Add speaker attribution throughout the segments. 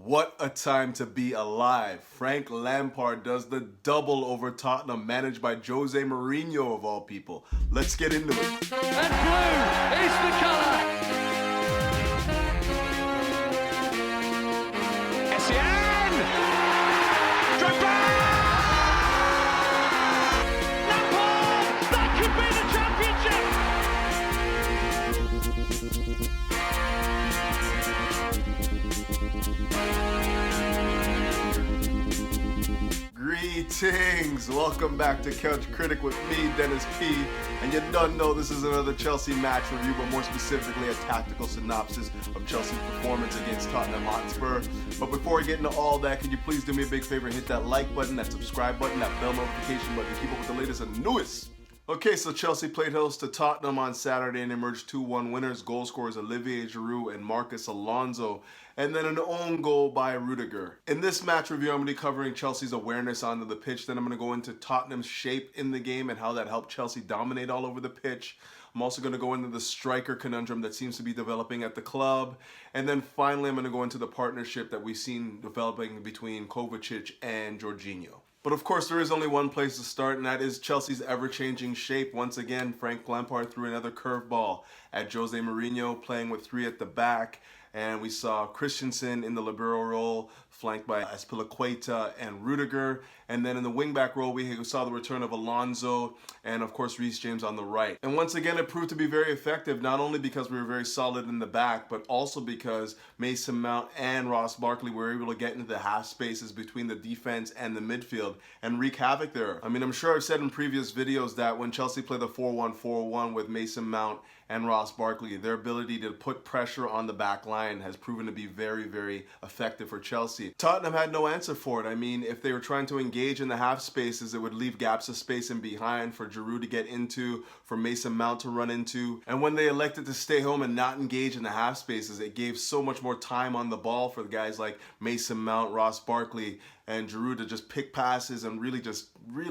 Speaker 1: What a time to be alive. Frank Lampard does the double over Tottenham, managed by Jose Mourinho of all people. Let's get into it.
Speaker 2: And blue is the colour. Essien! Drogba! Lampard! That could be the championship!
Speaker 1: Greetings! Welcome back to Couch Critic with me, Dennis P. And you don't know this is another Chelsea match review, but more specifically a tactical synopsis of Chelsea's performance against Tottenham Hotspur. But before we get into all that, could you please do me a big favor and hit that like button, that subscribe button, that bell notification button to keep up with the latest and newest. Okay, so Chelsea played host to Tottenham on Saturday and emerged 2-1 winners. Goal scorers Olivier Giroud and Marcus Alonso, and then an own goal by Rudiger. In this match review, I'm going to be covering Chelsea's awareness onto the pitch. Then I'm going to go into Tottenham's shape in the game and how that helped Chelsea dominate all over the pitch. I'm also going to go into the striker conundrum that seems to be developing at the club. And then finally, I'm going to go into the partnership that we've seen developing between Kovacic and Jorginho. But of course, there is only one place to start, and that is Chelsea's ever-changing shape. Once again, Frank Lampard threw another curveball at Jose Mourinho, playing with three at the back. And we saw Christensen in the libero role, flanked by Azpilicueta and Rudiger. And then in the wingback role, we saw the return of Alonso and, of course, Reece James on the right. And once again, it proved to be very effective, not only because we were very solid in the back, but also because Mason Mount and Ross Barkley were able to get into the half spaces between the defense and the midfield and wreak havoc there. I mean, I'm sure I've said in previous videos that when Chelsea played the 4-1-4-1 with Mason Mount and Ross Barkley, their ability to put pressure on the back line has proven to be very, very effective for Chelsea. Tottenham had no answer for it. I mean, if they were trying to engage in the half spaces, it would leave gaps of space in behind for Giroud to get into, for Mason Mount to run into. And when they elected to stay home and not engage in the half spaces, it gave so much more time on the ball for the guys like Mason Mount, Ross Barkley, and Giroud to just pick passes and really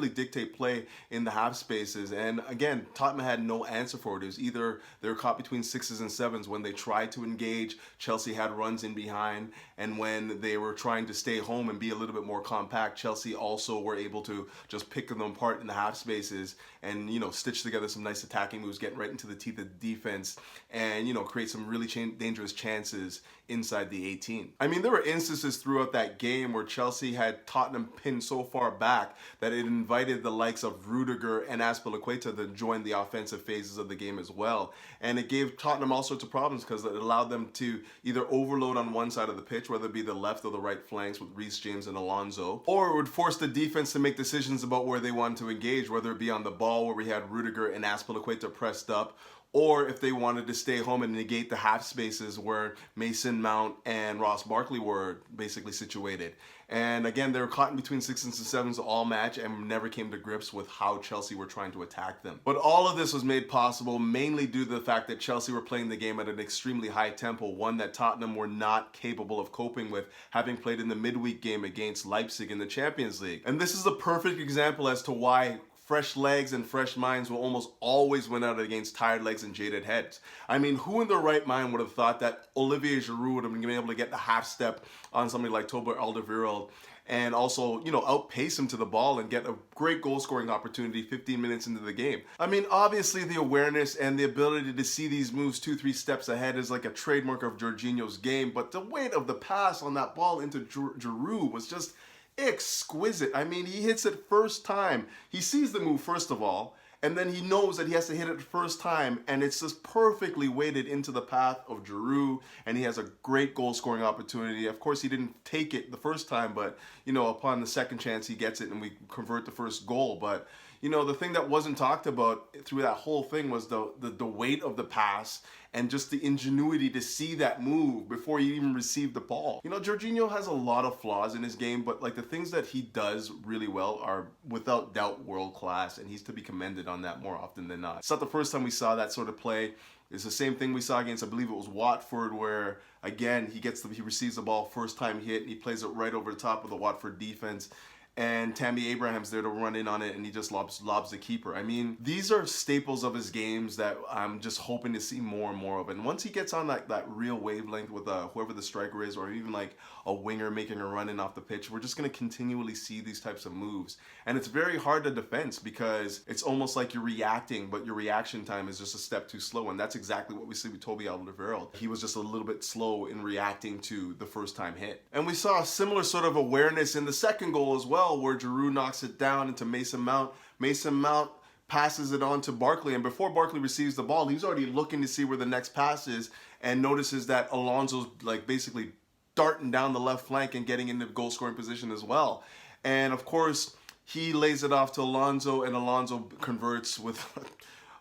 Speaker 1: dictate play in the half spaces. And again, Tottenham had no answer for it. It was either they were caught between sixes and sevens. When they tried to engage, Chelsea had runs in behind. And when they were trying to stay home and be a little bit more compact, Chelsea also were able to just pick them apart in the half spaces and, stitch together some nice attacking moves, getting right into the teeth of the defense and, create some really dangerous chances inside the 18. I mean, there were instances throughout that game where Chelsea had Tottenham pinned so far back that it invited the likes of Rudiger and Azpilicueta to join the offensive phases of the game as well. And it gave Tottenham all sorts of problems because it allowed them to either overload on one side of the pitch, whether it be the left or the right flanks with Reece James and Alonso, or it would force the defense to make decisions about where they wanted to engage, whether it be on the ball where we had Rudiger and Azpilicueta pressed up, or if they wanted to stay home and negate the half spaces where Mason Mount and Ross Barkley were basically situated. And again, they were caught in between sixes and sevens all match and never came to grips with how Chelsea were trying to attack them. But all of this was made possible mainly due to the fact that Chelsea were playing the game at an extremely high tempo, one that Tottenham were not capable of coping with, having played in the midweek game against Leipzig in the Champions League. And this is a perfect example as to why fresh legs and fresh minds will almost always win out against tired legs and jaded heads. I mean, who in their right mind would have thought that Olivier Giroud would have been able to get the half step on somebody like Toba Alderweireld and also, outpace him to the ball and get a great goal scoring opportunity 15 minutes into the game. I mean, obviously the awareness and the ability to see these moves 2-3 steps ahead is like a trademark of Jorginho's game, but the weight of the pass on that ball into Giroud was just exquisite. I mean, he hits it first time. He sees the move first of all, and then he knows that he has to hit it first time, and it's just perfectly weighted into the path of Giroud, and he has a great goal-scoring opportunity. Of course, he didn't take it the first time, but, upon the second chance, he gets it, and we convert the first goal. But, the thing that wasn't talked about through that whole thing was the weight of the pass and just the ingenuity to see that move before you even receive the ball. Jorginho has a lot of flaws in his game, but the things that he does really well are without doubt world class, and he's to be commended on that more often than not. It's not the first time we saw that sort of play. It's the same thing we saw against, I believe it was Watford, where again he receives the ball first time hit and he plays it right over the top of the Watford defense. and Tammy Abraham's there to run in on it, and he just lobs the keeper. I mean, these are staples of his games that I'm just hoping to see more and more of. And once he gets on that real wavelength with whoever the striker is, or even like a winger making a run in off the pitch, we're just going to continually see these types of moves. And it's very hard to defense because it's almost like you're reacting, but your reaction time is just a step too slow. And that's exactly what we see with Toby Alderweireld. He was just a little bit slow in reacting to the first time hit. And we saw a similar sort of awareness in the second goal as well, where Giroud knocks it down into Mason Mount. Mason Mount passes it on to Barkley, and before Barkley receives the ball, he's already looking to see where the next pass is, and notices that Alonso's like basically darting down the left flank and getting into goal scoring position as well. And of course, he lays it off to Alonso, and Alonso converts with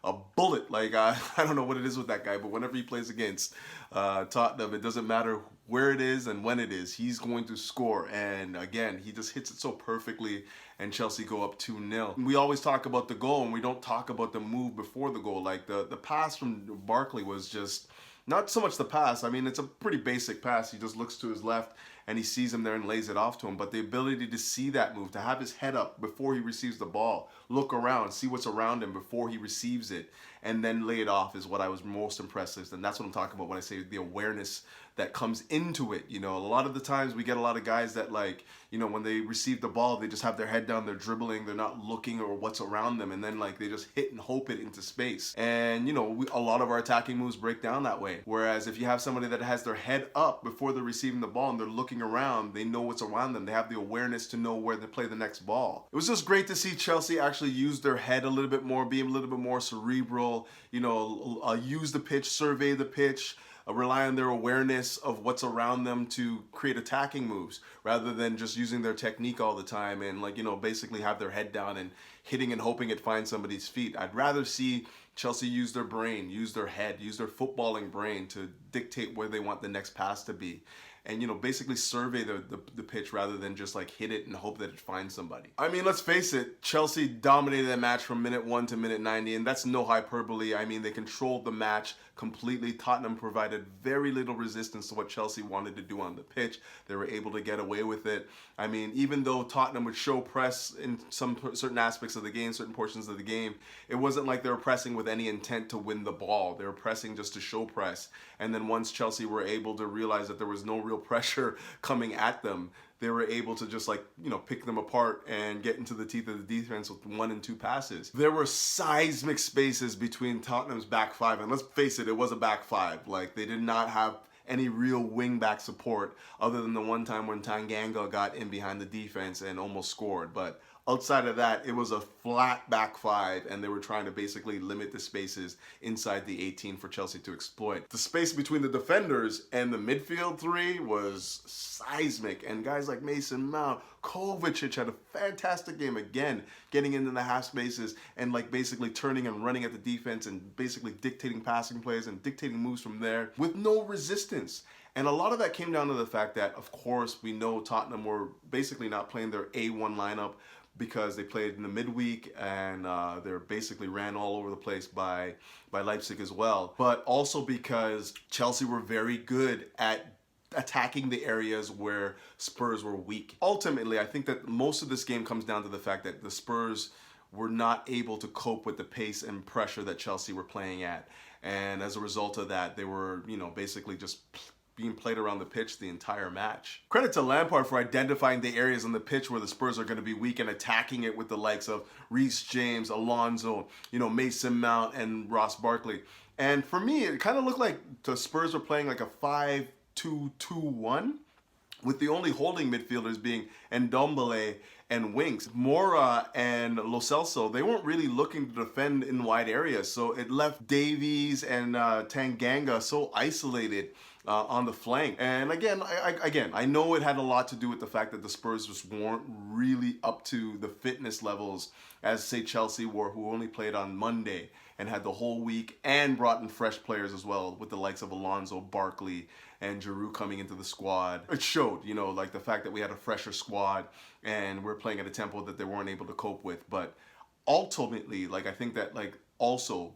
Speaker 1: a bullet. Like, I don't know what it is with that guy, but whenever he plays against Tottenham, it doesn't matter where it is and when it is, he's going to score. And again, he just hits it so perfectly, and Chelsea go up 2-0. We always talk about the goal, and we don't talk about the move before the goal. Like, the pass from Barkley was just not so much the pass. I mean, it's a pretty basic pass. He just looks to his left, and he sees him there and lays it off to him. But the ability to see that move, to have his head up before he receives the ball, look around, see what's around him before he receives it, and then lay it off is what I was most impressed with. And that's what I'm talking about when I say the awareness that comes into it. You know, a lot of the times we get a lot of guys that, like, you know, when they receive the ball, they just have their head down, they're dribbling, they're not looking or what's around them, and then like they just hit and hope it into space. And you know, a lot of our attacking moves break down that way. Whereas if you have somebody that has their head up before they're receiving the ball and they're looking around, they know what's around them, they have the awareness to know where to play the next ball. It was just great to see Chelsea actually use their head a little bit more, be a little bit more cerebral, you know, use the pitch, survey the pitch, rely on their awareness of what's around them to create attacking moves rather than just using their technique all the time and, like, you know, basically have their head down and hitting and hoping it finds somebody's feet. I'd rather see Chelsea use their brain, use their head, use their footballing brain to dictate where they want the next pass to be. And, you know, basically survey the pitch rather than just like hit it and hope that it finds somebody. I mean, let's face it, Chelsea dominated that match from minute 1 to minute 90, and that's no hyperbole. I mean, they controlled the match completely. Tottenham provided very little resistance to what Chelsea wanted to do on the pitch. They were able to get away with it. I mean, even though Tottenham would show press in some certain aspects of the game, certain portions of the game, it wasn't like they were pressing with any intent to win the ball. They were pressing just to show press. And then once Chelsea were able to realize that there was no real pressure coming at them, they were able to just, like, you know, pick them apart and get into the teeth of the defense with 1 and 2 passes. There were seismic spaces between Tottenham's back five, and let's face it, it was a back five. Like, they did not have any real wing back support other than the one time when Tanganga got in behind the defense and almost scored. But outside of that, it was a flat back five, and they were trying to basically limit the spaces inside the 18 for Chelsea to exploit. The space between the defenders and the midfield three was seismic, and guys like Mason Mount, Kovacic had a fantastic game again, getting into the half spaces and like basically turning and running at the defense and basically dictating passing plays and dictating moves from there with no resistance. And a lot of that came down to the fact that, of course, we know Tottenham were basically not playing their A1 lineup because they played in the midweek, and they're basically ran all over the place by Leipzig as well. But also because Chelsea were very good at attacking the areas where Spurs were weak. Ultimately, I think that most of this game comes down to the fact that the Spurs were not able to cope with the pace and pressure that Chelsea were playing at. And as a result of that, they were, you know, basically just being played around the pitch the entire match. Credit to Lampard for identifying the areas on the pitch where the Spurs are going to be weak and attacking it with the likes of Reece James, Alonso, you know, Mason Mount, and Ross Barkley. And for me, it kind of looked like the Spurs were playing like a 5-2-2-1 with the only holding midfielders being Ndombele and Winks. Mora and Lo Celso, they weren't really looking to defend in wide areas, so it left Davies and Tanganga so isolated on the flank. And again, I know it had a lot to do with the fact that the Spurs just weren't really up to the fitness levels as, say, Chelsea were, who only played on Monday and had the whole week and brought in fresh players as well, with the likes of Alonso, Barkley, and Giroud coming into the squad. It showed, you know, like the fact that we had a fresher squad and we're playing at a tempo that they weren't able to cope with. But ultimately, like, I think that, like, also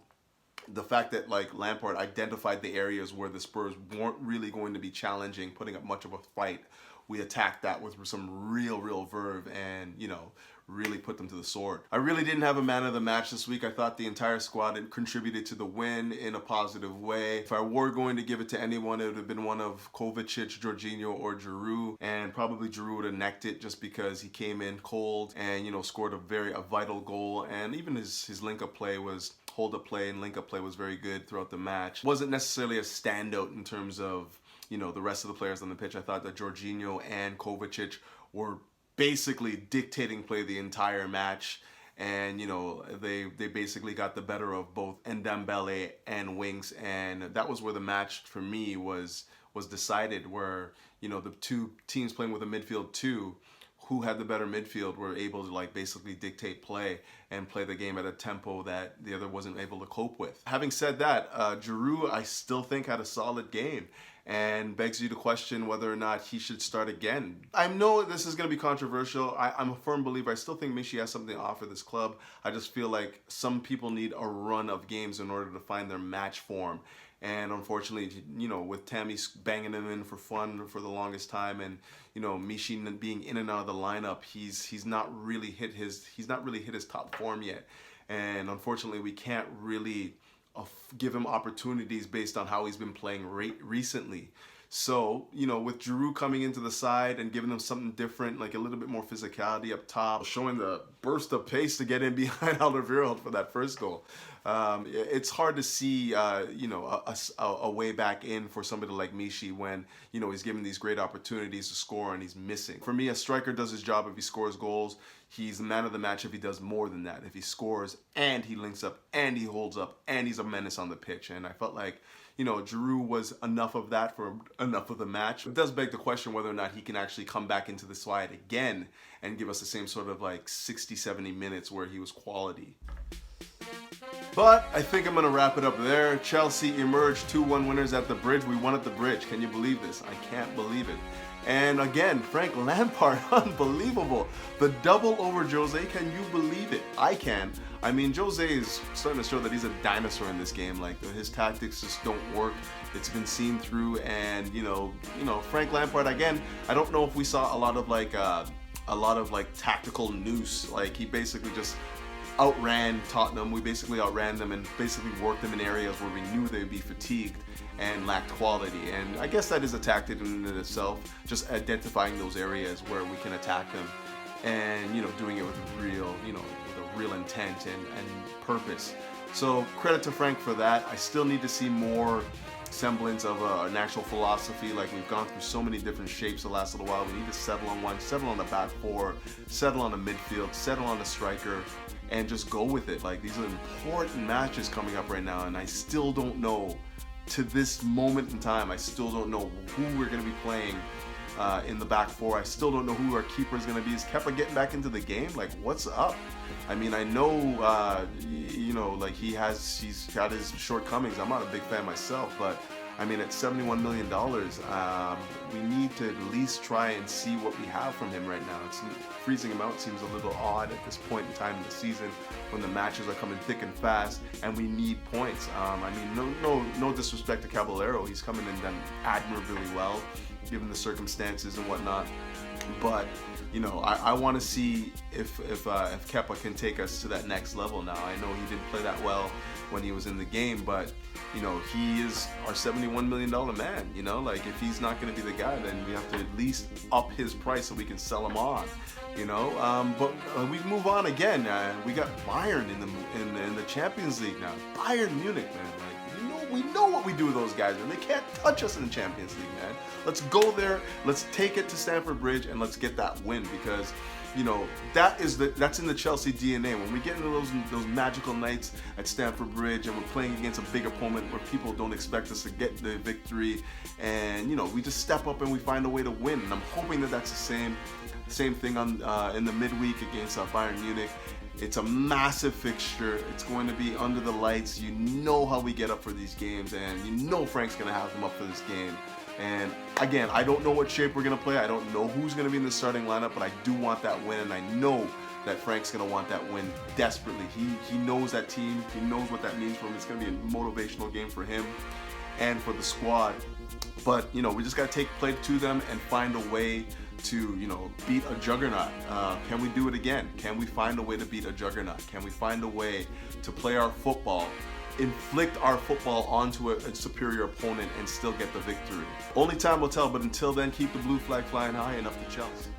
Speaker 1: the fact that like Lampard identified the areas where the Spurs weren't really going to be challenging, putting up much of a fight. We attacked that with some real verve and, you know, really put them to the sword. I really didn't have a man of the match this week. I thought the entire squad had contributed to the win in a positive way. If I were going to give it to anyone, it would have been one of Kovacic, Jorginho, or Giroud, and probably Giroud would have necked it just because he came in cold and, you know, scored a vital goal, and even his link-up play was hold-up play and link-up play was very good throughout the match. Wasn't necessarily a standout in terms of, you know, the rest of the players on the pitch. I thought that Jorginho and Kovacic were basically dictating play the entire match, and you know they basically got the better of both Ndembele and Winks, and that was where the match for me was decided, where, you know, the two teams playing with a midfield two, who had the better midfield, were able to like basically dictate play and play the game at a tempo that the other wasn't able to cope with. Having said that, Giroud I still think had a solid game, and begs you to question whether or not he should start again. I know this is going to be controversial. I'm a firm believer. I still think Michy has something to offer this club. I just feel like some people need a run of games in order to find their match form. And unfortunately, you know, with Tammy banging him in for fun for the longest time, and, you know, Michy being in and out of the lineup, he's not really hit his top form yet. And unfortunately, we can't really give him opportunities based on how he's been playing recently. So, you know, with Giroud coming into the side and giving them something different, like a little bit more physicality up top, showing the burst of pace to get in behind Alderweireld for that first goal. It's hard to see, you know, a way back in for somebody like Michy when, you know, he's given these great opportunities to score and he's missing. For me, a striker does his job if he scores goals. He's the man of the match if he does more than that. If he scores and he links up and he holds up and he's a menace on the pitch. And I felt like, you know, Giroud was enough of that for enough of the match. It does beg the question whether or not he can actually come back into the side again and give us the same sort of like 60, 70 minutes where he was quality. But I think I'm going to wrap it up there. Chelsea emerged 2-1 winners at the Bridge. We won at the Bridge. Can you believe this? I can't believe it. And again, Frank Lampard, unbelievable. The double over Jose, can you believe it? I can. I mean, Jose is starting to show that he's a dinosaur in this game. Like, his tactics just don't work. It's been seen through, and you know, Frank Lampard again. I don't know if we saw a lot of tactical nous. Like, he basically just outran Tottenham. We basically outran them and basically worked them in areas where we knew they'd be fatigued and lacked quality. And I guess that is a tactic in and of itself, just identifying those areas where we can attack them and, you know, doing it with real, you know, with a real intent and purpose. So credit to Frank for that. I still need to see more semblance of an actual philosophy. Like, we've gone through so many different shapes the last little while. We need to settle on one, settle on the back four, settle on the midfield, settle on the striker, and just go with it. Like, these are important matches coming up right now, and I still don't know, to this moment in time, I still don't know who we're going to be playing in the back four. I still don't know who our keeper is going to be. Is Kepa getting back into the game? Like, what's up? I mean, I know, you know, like he's got his shortcomings. I'm not a big fan myself, but I mean, at $71 million, we need to at least try and see what we have from him right now. Freezing him out seems a little odd at this point in time in the season when the matches are coming thick and fast and we need points. I mean, no disrespect to Caballero. He's coming and done admirably well, given the circumstances and whatnot. But, you know, I want to see if Kepa can take us to that next level now. I know he didn't play that well when he was in the game, but, you know, he is our $71 million man, you know? Like, if he's not going to be the guy, then we have to at least up his price so we can sell him on, you know? But we move on again. We got Bayern in the Champions League now. Bayern Munich, man. Like, we know what we do with those guys, and they can't touch us in the Champions League, man. Let's go there, let's take it to Stamford Bridge, and let's get that win, because, you know, that's in the Chelsea DNA. When we get into those magical nights at Stamford Bridge and we're playing against a big opponent where people don't expect us to get the victory, and, you know, we just step up and we find a way to win. And I'm hoping that that's the same thing in the midweek against Bayern Munich. It's a massive fixture. It's going to be under the lights. You know how we get up for these games, and you know Frank's going to have them up for this game. And again, I don't know what shape we're going to play. I don't know who's going to be in the starting lineup, but I do want that win, and I know that Frank's going to want that win desperately. He knows that team. He knows what that means for him. It's going to be a motivational game for him and for the squad. But, you know, we just got to play to them and find a way to, you know, beat a juggernaut. Can we do it again? Can we find a way to beat a juggernaut? Can we find a way to play our football, inflict our football onto a superior opponent and still get the victory? Only time will tell, but until then, keep the blue flag flying high and up to Chelsea.